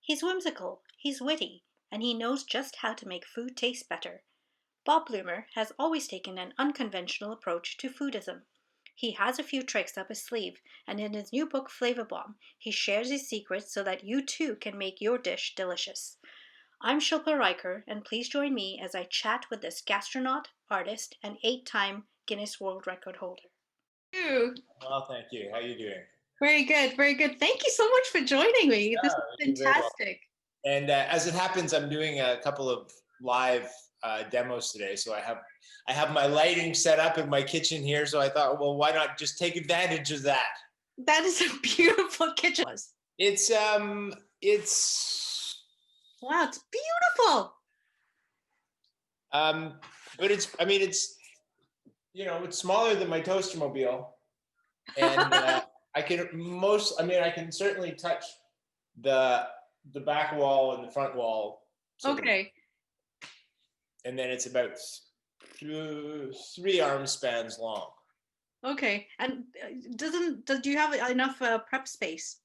He's whimsical, he's witty, and he knows just how to make food taste better. Bob Blumer has always taken an unconventional approach to foodism. He has a few tricks up his sleeve, and in his new book Flavorbomb, he shares his secrets so that you too can make your dish delicious. I'm Shilpa Riker, and please join me as I chat with this gastronaut, artist, and 8-time Guinness World Record holder. You. Well, thank you. How are you doing? Very good, very good. Thank you so much for joining me. This is You're very welcome. fantastic. And as it happens, I'm doing a couple of live demos today. So I have my lighting set up in my kitchen here. So I thought, well, why not just take advantage of that? That is a beautiful kitchen. It's Wow, it's beautiful. but it's smaller than my toaster mobile, and I can certainly touch the back wall and the front wall. Okay. And then it's about 3 arm spans long. Okay. And do you have enough prep space?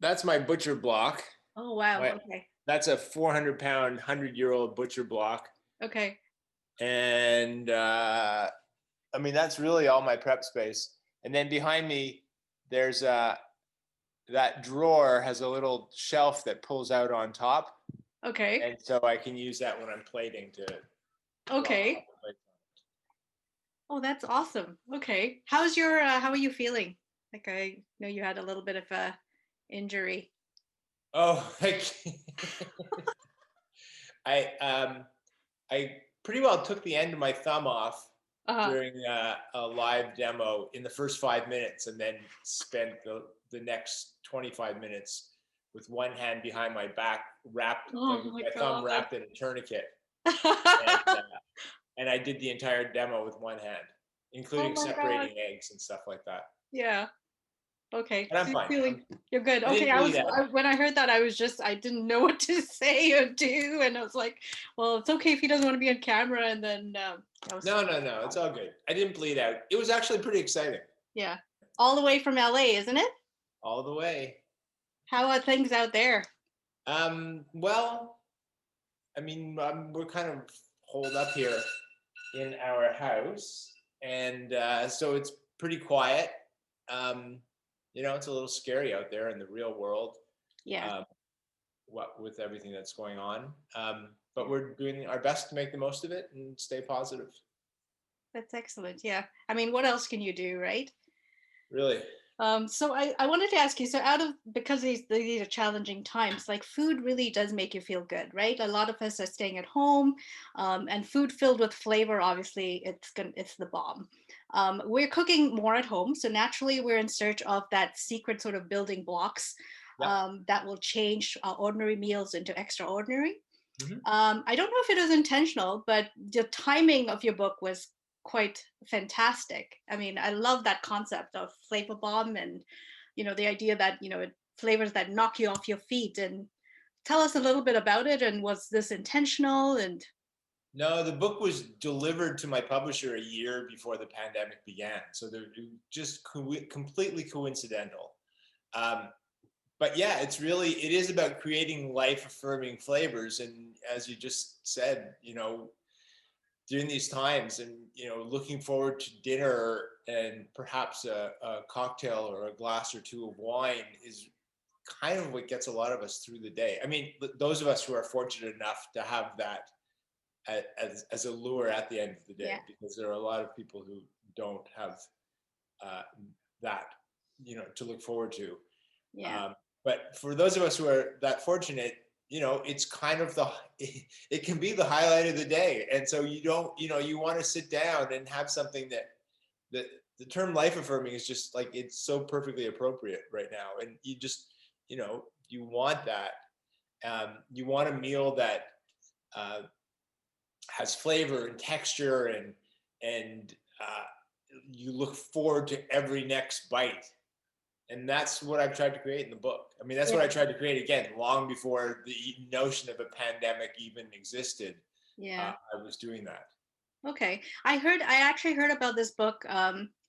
That's my butcher block. Oh, wow. Okay. That's a 400-pound, 100-year-old butcher block. Okay. And that's really all my prep space. And then behind me, there's that drawer has a little shelf that pulls out on top. Okay. And so I can use that when I'm plating to. Okay. Oh, that's awesome. Okay. How are you feeling? Like, I know you had a little bit of a injury. Oh, I pretty well took the end of my thumb off during a live demo in the first 5 minutes, and then spent the next 25 minutes with one hand behind my back, my thumb wrapped in a tourniquet. And I did the entire demo with one hand, including separating eggs and stuff like that. Yeah. Okay. And I'm fine. You're good. Okay. When I heard that, I didn't know what to say or do. And I was like, well, it's okay if he doesn't want to be on camera. And then No. It's all good. I didn't bleed out. It was actually pretty exciting. Yeah. All the way from LA, isn't it? All the way. How are things out there? Well, we're kind of holed up here in our house. And so it's pretty quiet. It's a little scary out there in the real world. Yeah. What with everything that's going on. But we're doing our best to make the most of it and stay positive. That's excellent. Yeah. What else can you do, right? Really. So I wanted to ask you, because these are challenging times, like food really does make you feel good, right? A lot of us are staying at home, and food filled with flavor, obviously it's the bomb. We're cooking more at home, so naturally we're in search of that secret sort of building blocks that will change our ordinary meals into extraordinary. Mm-hmm. I don't know if it was intentional, but the timing of your book was quite fantastic. I love that concept of flavor bomb, and the idea that flavors that knock you off your feet. And tell us a little bit about it. And was this intentional? And no, the book was delivered to my publisher a year before the pandemic began, so they're just completely coincidental. But yeah, it is about creating life-affirming flavors, and as you just said, during these times, and looking forward to dinner and perhaps a cocktail or a glass or two of wine is kind of what gets a lot of us through the day. Those of us who are fortunate enough to have that as a lure at the end of the day, because there are a lot of people who don't have that to look forward to. But for those of us who are that fortunate, it's kind of it can be the highlight of the day. And so you want to sit down and have something that the term life affirming is just like, it's so perfectly appropriate right now. And you just, you want that. You want a meal that has flavor and texture, and you look forward to every next bite. And that's what I've tried to create in the book. That's what I tried to create, again, long before the notion of a pandemic even existed. I was doing that. Okay. I actually heard about this book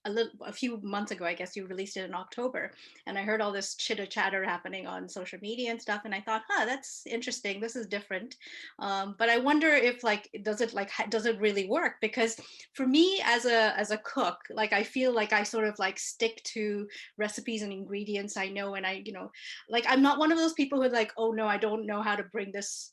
a few months ago. I guess you released it in October, and I heard all this chitter chatter happening on social media and stuff, and I thought, that's interesting. This is different. But I wonder if like does it really work? Because for me as a cook, like I feel like I sort of like stick to recipes and ingredients I know, and I like I'm not one of those people who are like, oh no, I don't know how to bring this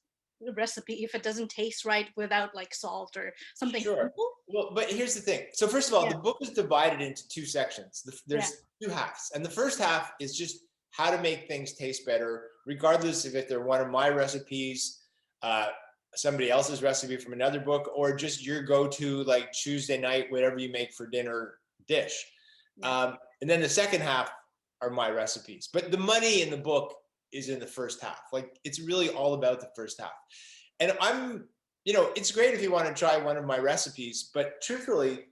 recipe if it doesn't taste right without like salt or something Sure. simple. Well, but here's the thing. So first of all, Yeah, the book is divided into two sections. yeah, There's two halves, and the first half is just how to make things taste better, regardless of if they're one of my recipes, uh, somebody else's recipe from another book, or just your go-to like Tuesday night, whatever you make for dinner dish. yeah. And then the second half are my recipes. But the money in the book is in the first half. Like it's really all about the first half. And it's great if you want to try one of my recipes, but truthfully,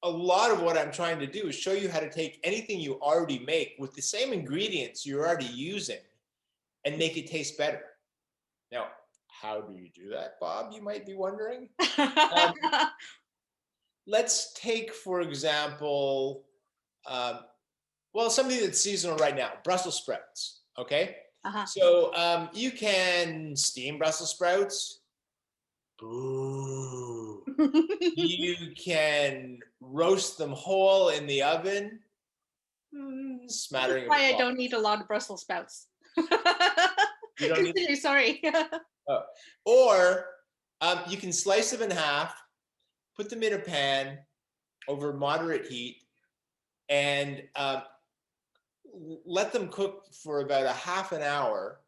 a lot of what I'm trying to do is show you how to take anything you already make with the same ingredients you're already using and make it taste better. Now, how do you do that, Bob? You might be wondering. Um, let's take, for example, something that's seasonal right now, Brussels sprouts. Okay. Uh-huh. So you can steam Brussels sprouts. Boo. You can roast them whole in the oven. Smattering of Why I applause. don't eat a lot of Brussels sprouts. You don't need. Continue, sorry. Or you can slice them in half, put them in a pan over moderate heat, and let them cook for about a half an hour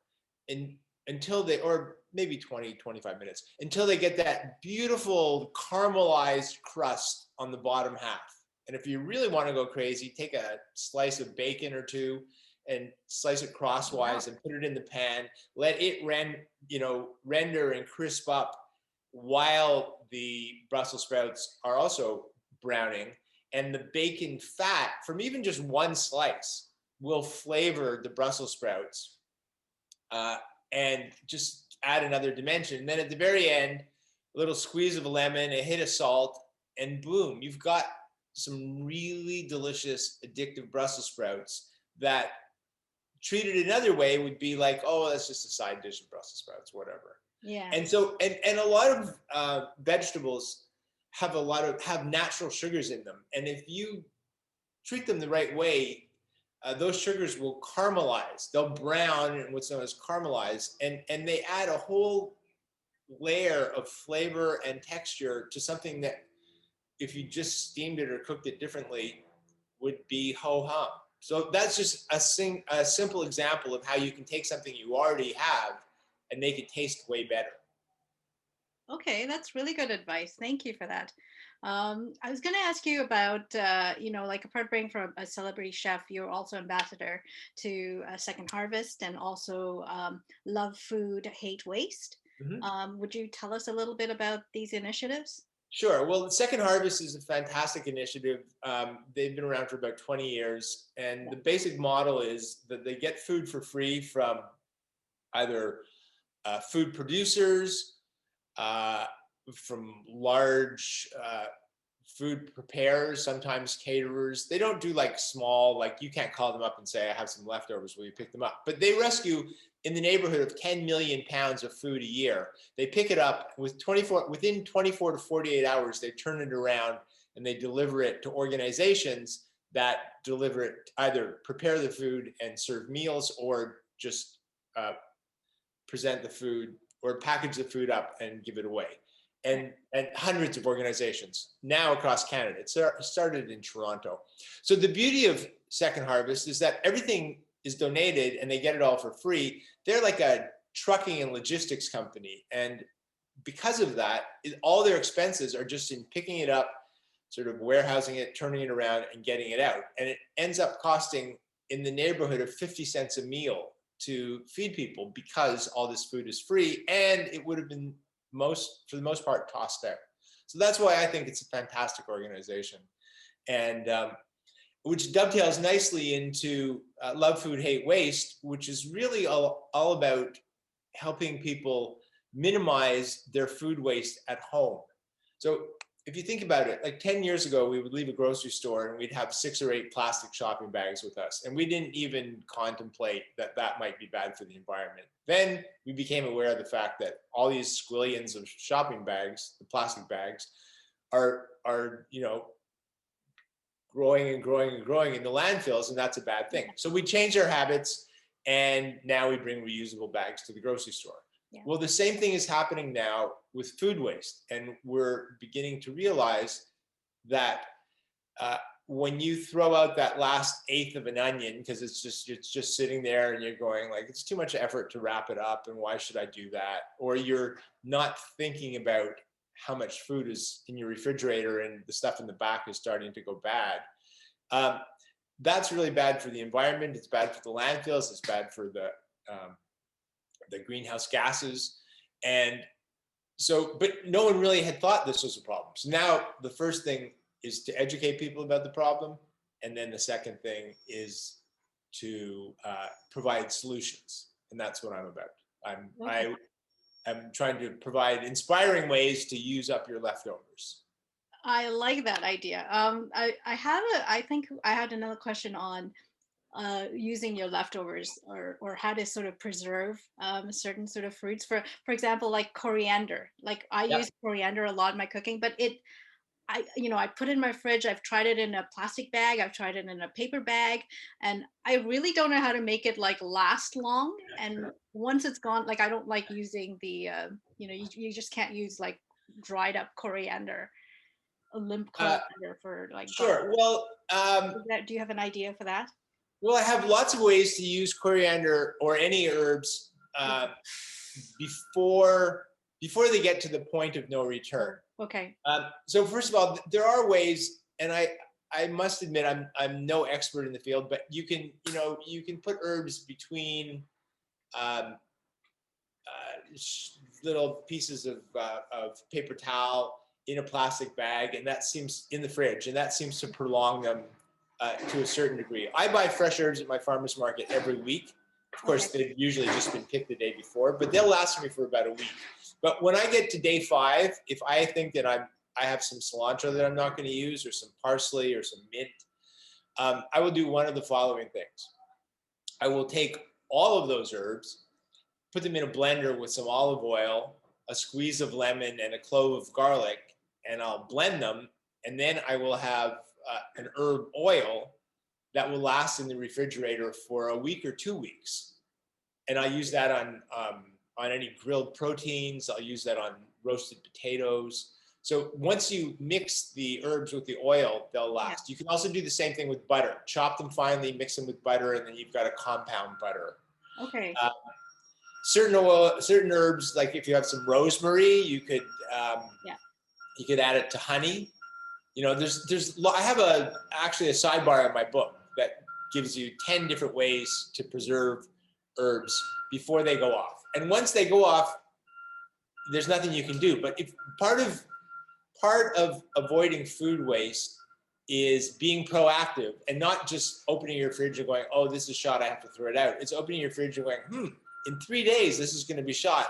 until they, or maybe 20, 25 minutes, until they get that beautiful caramelized crust on the bottom half. And if you really want to go crazy, take a slice of bacon or two and slice it crosswise and put it in the pan. Let it render and crisp up while the Brussels sprouts are also browning. And the bacon fat from even just one slice will flavor the Brussels sprouts and just add another dimension. And then at the very end, a little squeeze of a lemon, a hit of salt, and boom, you've got some really delicious, addictive Brussels sprouts that treated another way would be like, oh, that's just a side dish of Brussels sprouts, whatever. Yeah. And so, and a lot of vegetables have natural sugars in them. And if you treat them the right way, those sugars will caramelize. They'll brown and what's known as caramelize, and they add a whole layer of flavor and texture to something that, if you just steamed it or cooked it differently, would be ho-hum. So that's just a simple example of how you can take something you already have and make it taste way better. Okay, that's really good advice. Thank you for that. I was going to ask you about, like apart from a celebrity chef, you're also ambassador to Second Harvest and also Love Food, Hate Waste. Mm-hmm. Would you tell us a little bit about these initiatives? Sure. Well, the Second Harvest is a fantastic initiative. They've been around for about 20 years. And the basic model is that they get food for free from either food producers, from large food preparers, sometimes caterers. They don't do like small, like you can't call them up and say, I have some leftovers, will you pick them up? But they rescue in the neighborhood of 10 million pounds of food a year. They pick it up within 24 to 48 hours, they turn it around and they deliver it to organizations that deliver it, either prepare the food and serve meals or just present the food or package the food up and give it away. And hundreds of organizations now across Canada. It started in Toronto. So the beauty of Second Harvest is that everything is donated and they get it all for free. They're like a trucking and logistics company. And because of that, all their expenses are just in picking it up, sort of warehousing it, turning it around and getting it out. And it ends up costing in the neighborhood of 50 cents a meal to feed people because all this food is free, and it would have been for the most part tossed out. So that's why I think it's a fantastic organization, and which dovetails nicely into Love Food, Hate Waste, which is really all about helping people minimize their food waste at home. So if you think about it, like 10 years ago, we would leave a grocery store and we'd have 6 or 8 plastic shopping bags with us. And we didn't even contemplate that that might be bad for the environment. Then we became aware of the fact that all these squillions of shopping bags, the plastic bags, are growing and growing and growing in the landfills, and that's a bad thing. So we changed our habits, and now we bring reusable bags to the grocery store. Yeah. Well, the same thing is happening now with food waste, and we're beginning to realize that when you throw out that last eighth of an onion, because it's just sitting there, and you're going like, it's too much effort to wrap it up, and why should I do that? Or you're not thinking about how much food is in your refrigerator, and the stuff in the back is starting to go bad. That's really bad for the environment. It's bad for the landfills. It's bad for the greenhouse gases. And so, but no one really had thought this was a problem. So now the first thing is to educate people about the problem. And then the second thing is to provide solutions. And that's what I'm about. I'm trying to provide inspiring ways to use up your leftovers. I like that idea. I think I had another question on using your leftovers, or how to sort of preserve certain sort of fruits. For example, like coriander. Like I use coriander a lot in my cooking, but I put it in my fridge. I've tried it in a plastic bag. I've tried it in a paper bag, and I really don't know how to make it like last long. And once it's gone, like I don't like using the, you just can't use like dried up coriander, a limp coriander for like. Sure. Well, do you have an idea for that? Well, I have lots of ways to use coriander or any herbs before they get to the point of no return. Okay. So first of all, there are ways, and I must admit I'm no expert in the field, but you can put herbs between little pieces of paper towel in a plastic bag, and that seems in the fridge, and that seems to prolong them to a certain degree. I buy fresh herbs at my farmer's market every week. Of course, they've usually just been picked the day before, but they'll last me for about a week. But when I get to day 5, if I think that I have some cilantro that I'm not going to use, or some parsley, or some mint, I will do one of the following things. I will take all of those herbs, put them in a blender with some olive oil, a squeeze of lemon, and a clove of garlic, and I'll blend them, and then I will have an herb oil that will last in the refrigerator for a week or 2 weeks. And I'll use that on any grilled proteins. I'll use that on roasted potatoes. So once you mix the herbs with the oil, they'll last. You can also do the same thing with butter. Chop them finely, mix them with butter, and then you've got a compound butter. Okay. Certain herbs, like if you have some rosemary, you could add it to honey. I have actually a sidebar in my book that gives you 10 different ways to preserve herbs before they go off. And once they go off, there's nothing you can do. But if part of avoiding food waste is being proactive and not just opening your fridge and going, oh, this is shot, I have to throw it out. It's opening your fridge and going, in 3 days, this is going to be shot.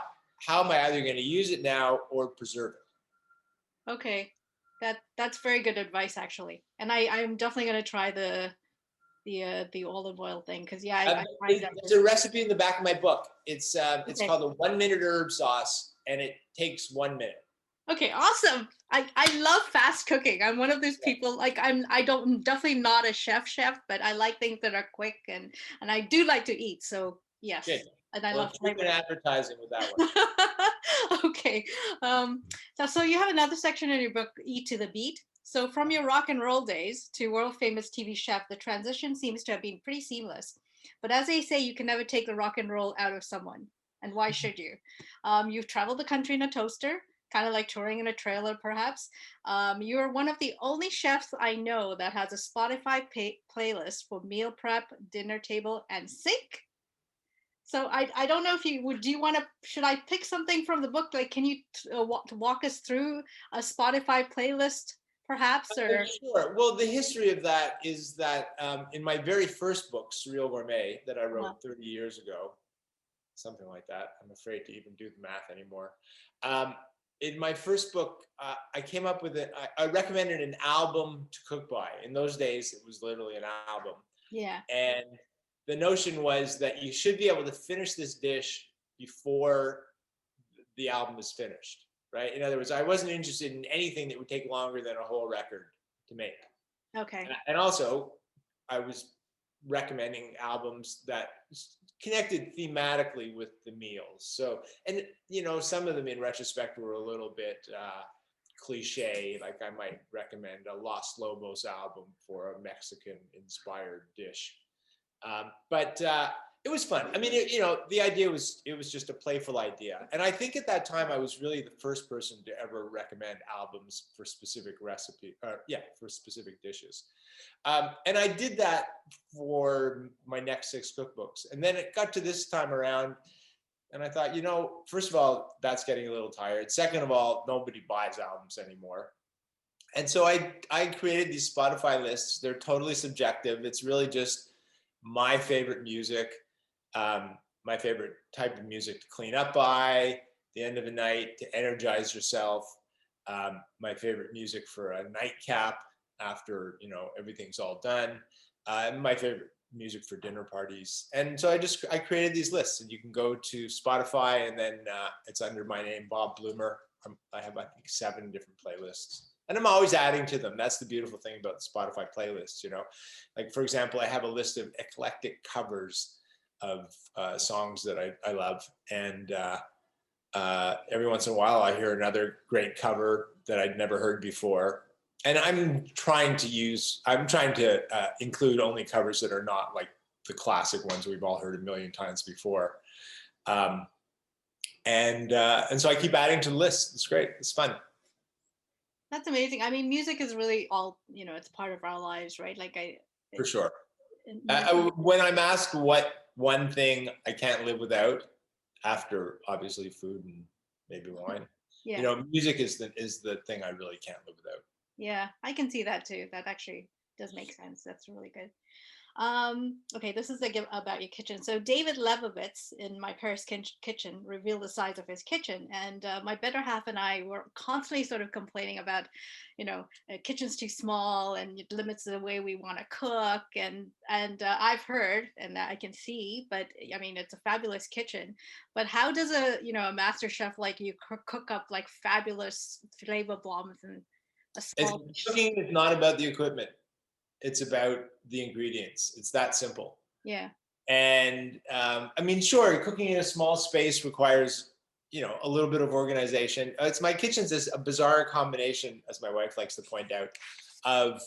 How am I either going to use it now or preserve it? Okay. That's very good advice, actually. And I'm definitely going to try the olive oil thing, because there's a recipe in the back of my book. It's called a 1-minute herb sauce, and it takes 1 minute. Okay, awesome. I love fast cooking. I'm one of those people, like I'm definitely not a chef, but I like things that are quick, and I do like to eat. So yes. Good. And I love flavor. Advertising with that one. Okay. So you have another section in your book, Eat to the Beat. So from your rock and roll days to world famous TV chef, the transition seems to have been pretty seamless. But as they say, you can never take the rock and roll out of someone. And why should you? You've traveled the country in a toaster, kind of like touring in a trailer, perhaps. You're one of the only chefs I know that has a Spotify playlist for meal prep, dinner table, and sink. So I don't know if should I pick something from the book? Like, can you walk us through a Spotify playlist, perhaps? Or Sure. Well, the history of that is that in my very first book, Surreal Gourmet, that I wrote 30 years ago, something like that. I'm afraid to even do the math anymore. in my first book, I came up with it. I recommended an album to cook by. In those days, it was literally an album. Yeah. And the notion was that you should be able to finish this dish before the album is finished, right? In other words, I wasn't interested in anything that would take longer than a whole record to make. Okay. And also, I was recommending albums that connected thematically with the meals. So, and some of them in retrospect were a little bit cliche. Like I might recommend a Los Lobos album for a Mexican-inspired dish. But it was fun. I mean, the idea was, it was just a playful idea. And I think at that time, I was really the first person to ever recommend albums for specific for specific dishes. And I did that for my next 6 cookbooks. And then it got to this time around, and I thought, first of all, that's getting a little tired. Second of all, nobody buys albums anymore. And so I created these Spotify lists. They're totally subjective. It's really just my favorite music, my favorite type of music to clean up by, the end of a night to energize yourself, my favorite music for a nightcap after everything's all done, my favorite music for dinner parties. And so I created these lists, and you can go to Spotify, and then it's under my name, Bob Blumer. I have, I think, 7 different playlists. And I'm always adding to them. That's the beautiful thing about the Spotify playlists, Like, for example, I have a list of eclectic covers of songs that I love. And every once in a while, I hear another great cover that I'd never heard before. And I'm trying to include only covers that are not like the classic ones we've all heard a million times before. And so I keep adding to the list. It's great. It's fun. That's amazing. I mean, music is really all, it's part of our lives, right? Like For sure. When I'm asked what one thing I can't live without, after obviously food and maybe wine, music is the thing I really can't live without. Yeah, I can see that too. That actually does make sense. That's really good. Okay, this is about your kitchen. So David Lebovitz in My Paris Kitchen revealed the size of his kitchen, and my better half and I were constantly sort of complaining about, kitchen's too small and it limits the way we want to cook. And I've heard, and I can see, but I mean, it's a fabulous kitchen. But how does a master chef like you cook up like fabulous flavor bombs and a small? Cooking is not about the equipment. It's about the ingredients. It's that simple. Yeah. And I mean, sure, cooking in a small space requires, a little bit of organization. My kitchen's a bizarre combination, as my wife likes to point out, of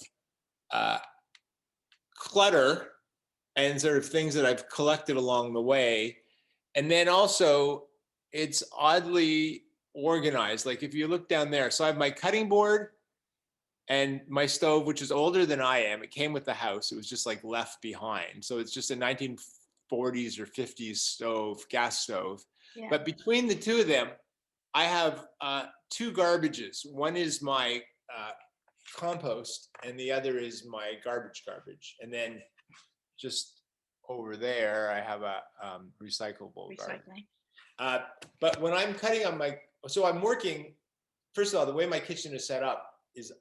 clutter and sort of things that I've collected along the way. And then also it's oddly organized. Like if you look down there, so I have my cutting board and my stove, which is older than I am. It came with the house. It was just like left behind. So it's just a 1940s or 50s stove, gas stove. Yeah. But between the two of them, I have 2 garbages. One is my compost and the other is my garbage. And then just over there, I have a recyclable garbage. But when I'm cutting on so I'm working, first of all, the way my kitchen is set up is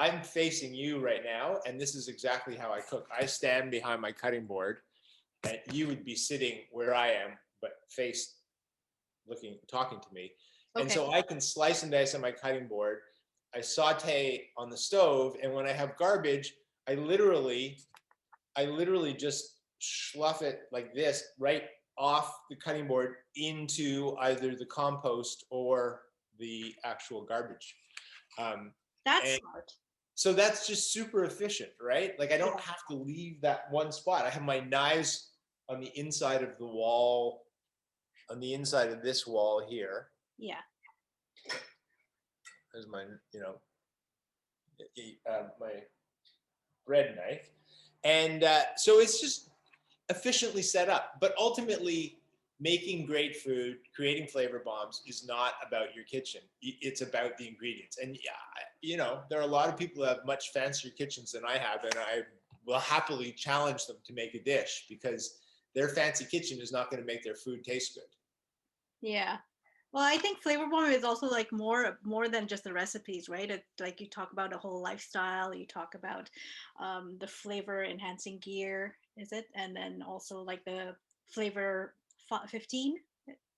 I'm facing you right now, and this is exactly how I cook. I stand behind my cutting board, and you would be sitting where I am, but talking to me. Okay. And so I can slice and dice on my cutting board. I saute on the stove, and when I have garbage, I literally just slough it like this, right off the cutting board into either the compost or the actual garbage. That's smart. So that's just super efficient, right? Like I don't have to leave that one spot. I have my knives on the inside of the wall, on the inside of this wall here. Yeah. There's my, my bread knife. And so it's just efficiently set up. But ultimately, making great food, creating flavor bombs is not about your kitchen. It's about the ingredients. And there are a lot of people who have much fancier kitchens than I have, and I will happily challenge them to make a dish because their fancy kitchen is not going to make their food taste good. Yeah. Well, I think Flavorbomb is also like more than just the recipes, right? It, like you talk about a whole lifestyle. You talk about the flavor enhancing gear, is it? And then also like the flavor 15.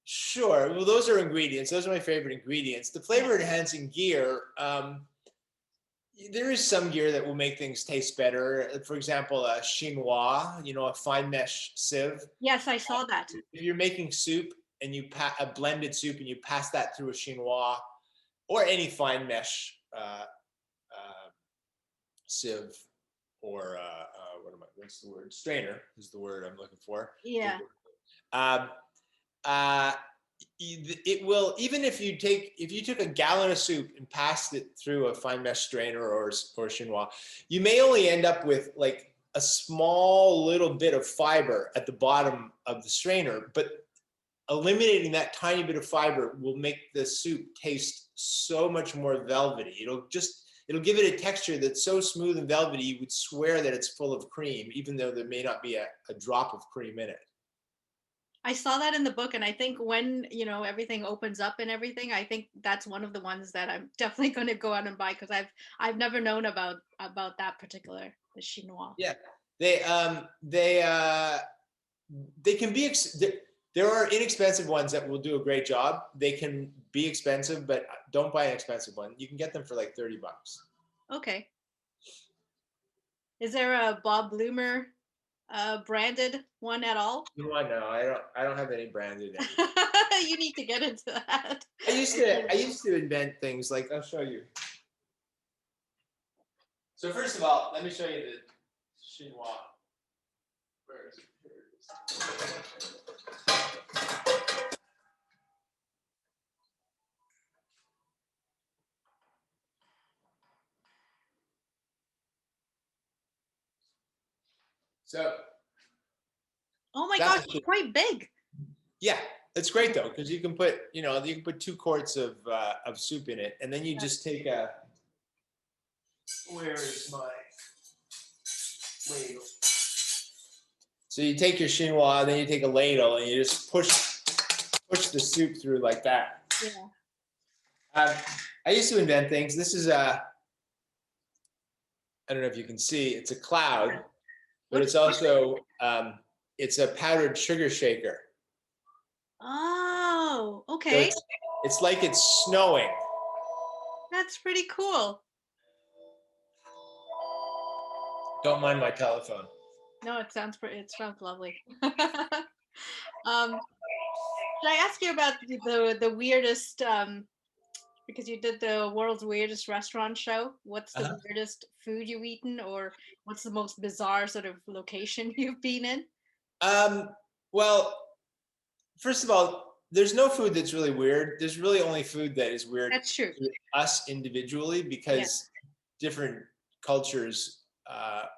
Sure. Well, those are ingredients. Those are my favorite ingredients. The Yeah. flavor enhancing gear, there is some gear that will make things taste better. For example, a chinois, a fine mesh sieve. Yes, I saw that. If you're making soup and a blended soup and you pass that through a chinois or any fine mesh sieve or what's the word? Strainer is the word I'm looking for. Yeah. Um, uh, it will, even if you took a gallon of soup and passed it through a fine mesh strainer or chinois, you may only end up with like a small little bit of fiber at the bottom of the strainer, but eliminating that tiny bit of fiber will make the soup taste so much more velvety. It'll give it a texture that's so smooth and velvety you would swear that it's full of cream, even though there may not be a drop of cream in it. I saw that in the book, and I think when everything opens up and everything, I think that's one of the ones that I'm definitely going to go out and buy, because I've never known about that particular, the chinois. Yeah, they can be. There are inexpensive ones that will do a great job. They can be expensive, but don't buy an expensive one. You can get them for like $30. Okay. Is there a Bob Blumer branded one at all? No, I don't have any branded. You need to get into that. I used to invent things like, I'll show you. So first of all, let me show you the chinois. Where is it? Here it is. So. Oh my gosh, it's quite big. Yeah, it's great though, because you can put 2 quarts of soup in it, and then you just take a. Where is my ladle? So you take your chinois, then you take a ladle, and you just push the soup through like that. Yeah. I used to invent things. This is I don't know if you can see. It's a cloud, but it's also it's a powdered sugar shaker. Oh, okay. So it's like it's snowing. That's pretty cool. Don't mind my telephone. No, it sounds lovely. Should I ask you about the weirdest, because you did the world's weirdest restaurant show? What's the weirdest food you've eaten, or what's the most bizarre sort of location you've been in? Well, first of all, there's no food that's really weird. There's really only food that is weird That's true. to us individually, because different cultures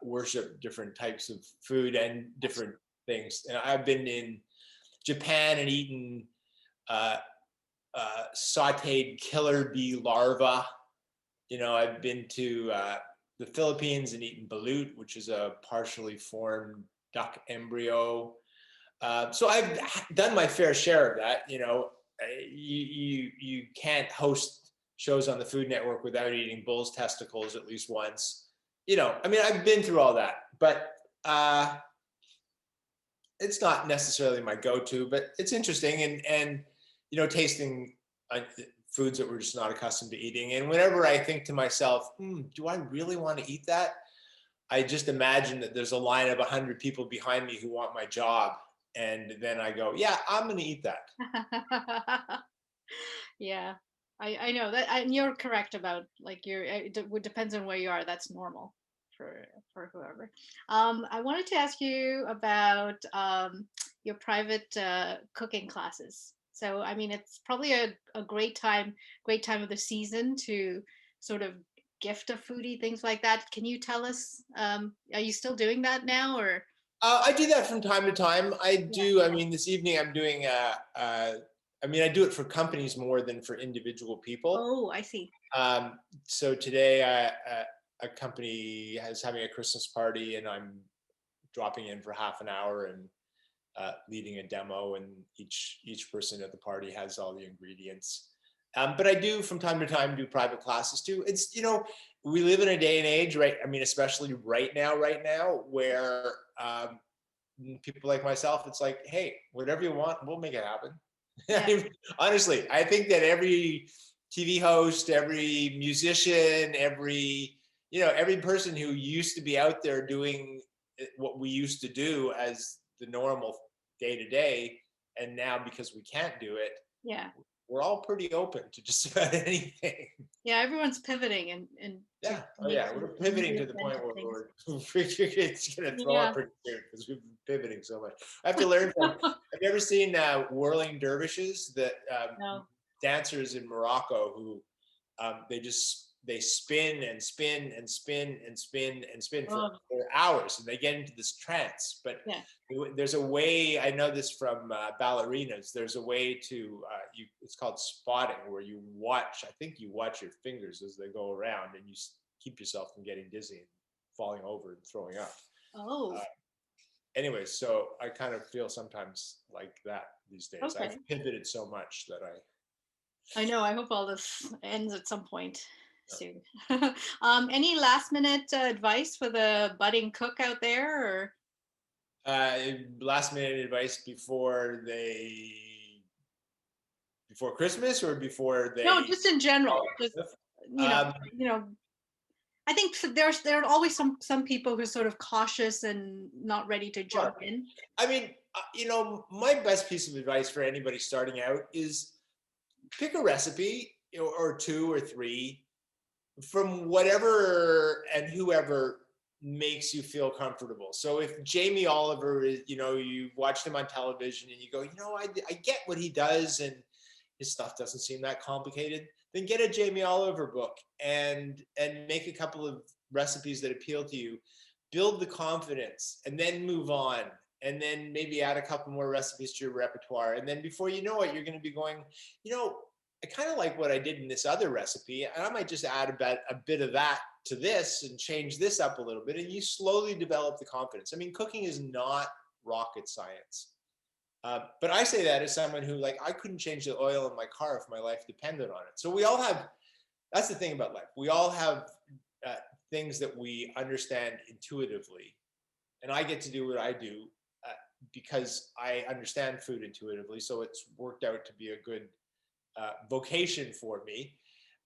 worship different types of food and different things. And I've been in Japan and eaten sauteed killer bee larvae. I've been to the Philippines and eaten balut, which is a partially formed duck embryo. So I've done my fair share of that. You can't host shows on the Food Network without eating bull's testicles at least once. I've been through all that, but it's not necessarily my go-to, but it's interesting and tasting foods that we're just not accustomed to eating. And whenever I think to myself, do I really want to eat that? I just imagine that there's a line of 100 people behind me who want my job. And then I go, yeah, I'm going to eat that. Yeah, I know that, and you're correct about like it depends on where you are. That's normal for whoever. I wanted to ask you about your private cooking classes. So, I mean, it's probably a great time of the season to sort of gift a foodie, things like that. Can you tell us, are you still doing that now, or? I do that from time to time. I do. I mean, this evening I'm doing I do it for companies more than for individual people. Oh, I see. So today a company is having a Christmas party and I'm dropping in for half an hour and leading a demo, and each person at the party has all the ingredients. But I do from time to time do private classes too. It's, we live in a day and age, right? I mean, especially right now, where people like myself, it's like, hey, whatever you want, we'll make it happen. Yeah. Honestly, I think that every TV host, every musician, every person who used to be out there doing what we used to do as the normal day to day, and now because we can't do it, yeah, we're all pretty open to just about anything. Yeah, everyone's pivoting and yeah, we're pivoting to the point where it's gonna throw up pretty soon because we've been pivoting so much. I have to learn from. Have you ever seen whirling dervishes? That No. dancers in Morocco who they spin and spin and spin and spin and spin for hours, and they get into this trance. But there's a way, I know this from ballerinas, there's a way to, it's called spotting, where you watch your fingers as they go around, and you keep yourself from getting dizzy and falling over and throwing up. Anyway, so I kind of feel sometimes like that these days. I've pivoted so much that I know. I hope all this ends at some point soon. Any last minute advice for the budding cook out there, or last minute advice before Christmas, or before they? No, just in general. Just, I think there are always some people who are sort of cautious and not ready to jump in. I mean, my best piece of advice for anybody starting out is pick a recipe or two or three from whatever and whoever makes you feel comfortable. So if Jamie Oliver is, you watched him on television and you go, I get what he does and his stuff doesn't seem that complicated, then get a Jamie Oliver book and make a couple of recipes that appeal to you, build the confidence, and then move on. And then maybe add a couple more recipes to your repertoire. And then before you know it, you're going to be going, I kind of like what I did in this other recipe, and I might just add a bit of that to this and change this up a little bit. And you slowly develop the confidence. I mean, cooking is not rocket science. But I say that as someone who, I couldn't change the oil in my car if my life depended on it. So we all have, that's the thing about life. We all have things that we understand intuitively. And I get to do what I do because I understand food intuitively. So it's worked out to be a good vocation for me.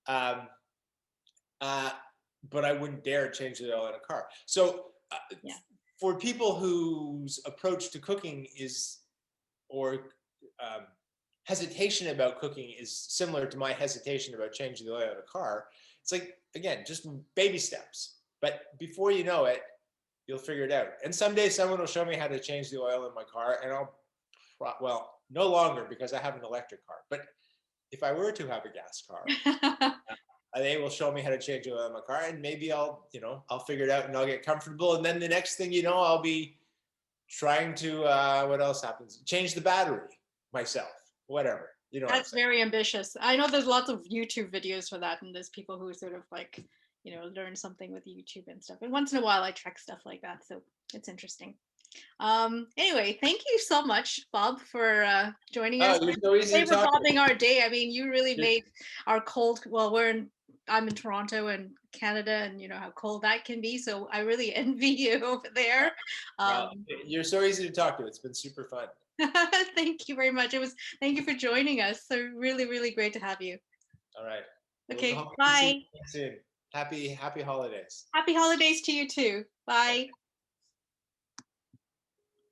But I wouldn't dare change the oil in a car. So for people whose approach to cooking or hesitation about cooking is similar to my hesitation about changing the oil in a car, it's like, again, just baby steps. But before you know it, you'll figure it out. And someday someone will show me how to change the oil in my car, and no longer, because I have an electric car. But if I were to have a gas car, they will show me how to change the oil in my car, and maybe I'll figure it out and I'll get comfortable. And then the next thing you know, I'll be trying to, what else happens? Change the battery myself, whatever. That's very ambitious. I know there's lots of YouTube videos for that, and there's people who sort of learn something with YouTube and stuff. And once in a while I check stuff like that. So it's interesting. Anyway, thank you so much, Bob, for joining us. You're so easy to talk bobbing our day. I mean, you really made our cold, I'm in Toronto and Canada, and you know how cold that can be. So I really envy you over there. You're so easy to talk to. It's been super fun. Thank you very much. Thank you for joining us. So really, really great to have you. All right. Okay, bye. Soon. Happy holidays. Happy holidays to you too. Bye.